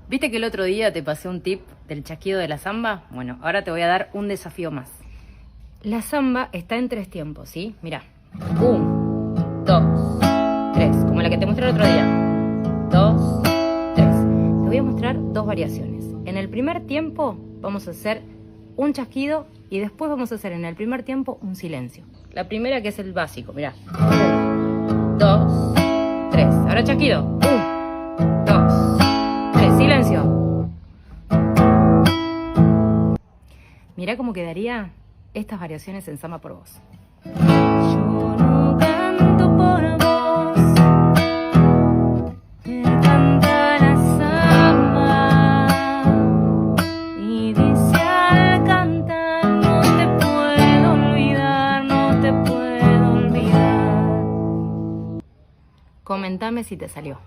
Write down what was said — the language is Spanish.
¿Viste que el otro día te pasé un tip del chasquido de la samba? Bueno, ahora te voy a dar un desafío más. La samba está en 3 tiempos, ¿sí? Mirá. 1, 2, 3. Como la que te mostré el otro día. 2, 3. Te voy a mostrar 2 variaciones. En el primer tiempo vamos a hacer un chasquido y después vamos a hacer en el primer tiempo un silencio. La primera, que es el básico, mirá. 1, 2, 3. Ahora chasquido. 1, 2, 3. Silencio. Mirá cómo quedaría estas variaciones en Samba por Vos. Yo no canto por vos, me canta la samba y dice al cantar: no te puedo olvidar, no te puedo olvidar. Comentame si te salió.